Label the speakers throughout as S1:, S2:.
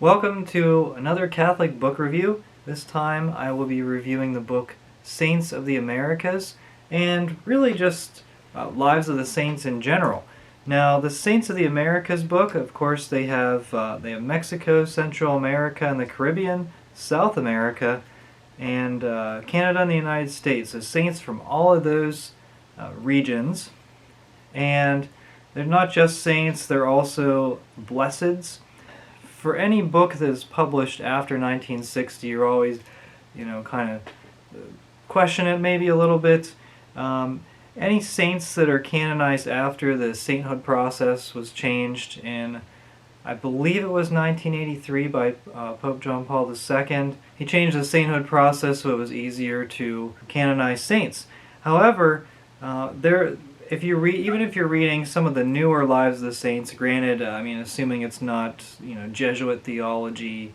S1: Welcome to another Catholic book review. This time I will be reviewing the book Saints of the Americas, and really just lives of the saints in general. Now, the Saints of the Americas book, of course, they have Mexico, Central America, and the Caribbean, South America, and Canada and the United States. So saints from all of those regions. And they're not just saints, they're also blesseds. For any book that is published after 1960, you're always, kind of question it maybe a little bit. Any saints that are canonized after the sainthood process was changed in, I believe it was 1983 by Pope John Paul II. He changed the sainthood process so it was easier to canonize saints. However, even if you're reading some of the newer lives of the saints, granted, assuming it's not Jesuit theology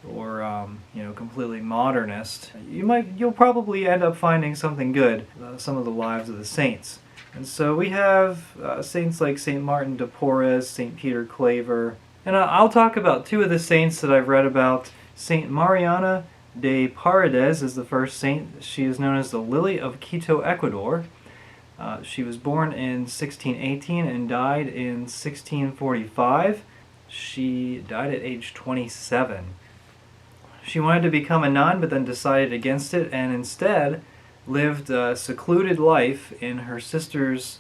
S1: or completely modernist, you'll probably end up finding something good. Some of the lives of the saints, and so we have saints like Saint Martin de Porres, Saint Peter Claver, and I'll talk about two of the saints that I've read about. Saint Mariana de Paredes is the first saint. She is known as the Lily of Quito, Ecuador. She was born in 1618 and died in 1645. She died at age 27. She wanted to become a nun, but then decided against it, and instead lived a secluded life in her sister's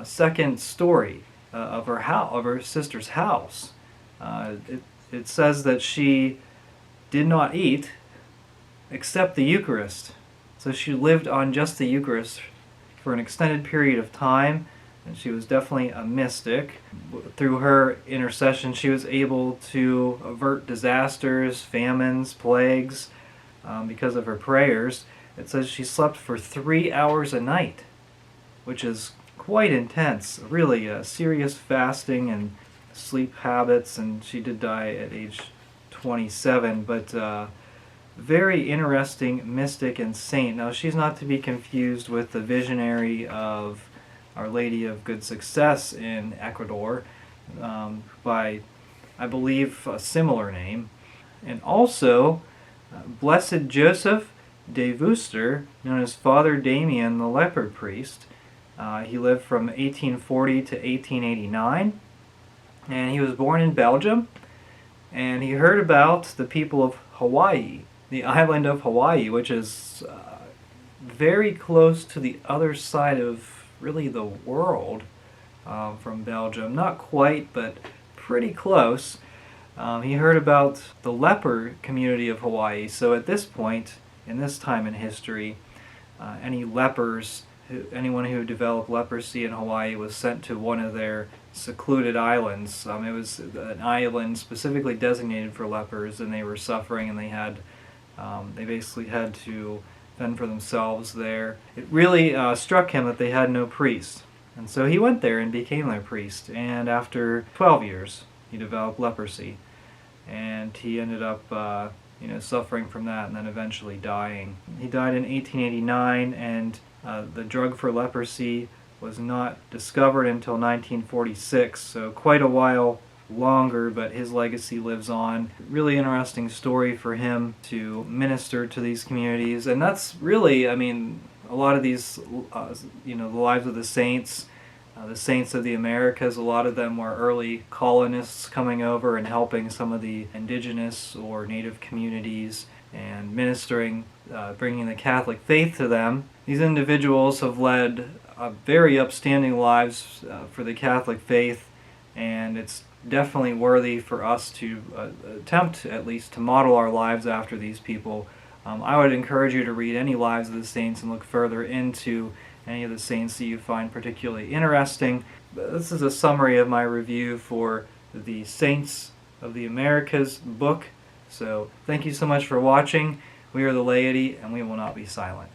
S1: second story of her sister's house. It says that she did not eat except the Eucharist, so she lived on just the Eucharist for an extended period of time, and she was definitely a mystic. Through her intercession, she was able to avert disasters, famines, plagues, because of her prayers. It says she slept for 3 hours a night, which is quite intense. Really serious fasting and sleep habits, and she did die at age 27, but very interesting mystic and saint. Now, she's not to be confused with the visionary of Our Lady of Good Success in Ecuador, by, I believe, a similar name. And also, Blessed Joseph de Veuster, known as Father Damien the leper priest. He lived from 1840 to 1889, and he was born in Belgium, and he heard about the people of Hawaii, the island of Hawaii, which is very close to the other side of really the world from Belgium. Not quite, but pretty close. He heard about the leper community of Hawaii. So at this point, in this time in history, anyone who developed leprosy in Hawaii was sent to one of their secluded islands. It was an island specifically designated for lepers, and they were suffering, and they basically had to fend for themselves there. It really struck him that they had no priest, and so he went there and became their priest, and after 12 years he developed leprosy, and he ended up suffering from that and then eventually dying. He died in 1889, and the drug for leprosy was not discovered until 1946, so quite a while longer, but his legacy lives on. Really interesting story for him to minister to these communities, and that's really, a lot of these, the lives of the saints of the Americas, a lot of them were early colonists coming over and helping some of the indigenous or native communities and ministering, bringing the Catholic faith to them. These individuals have led very upstanding lives for the Catholic faith, and it's definitely worthy for us to attempt at least to model our lives after these people. I would encourage you to read any lives of the saints and look further into any of the saints that you find particularly interesting. This is a summary of my review for the Saints of the Americas book. So thank you so much for watching. We are the laity, and we will not be silent.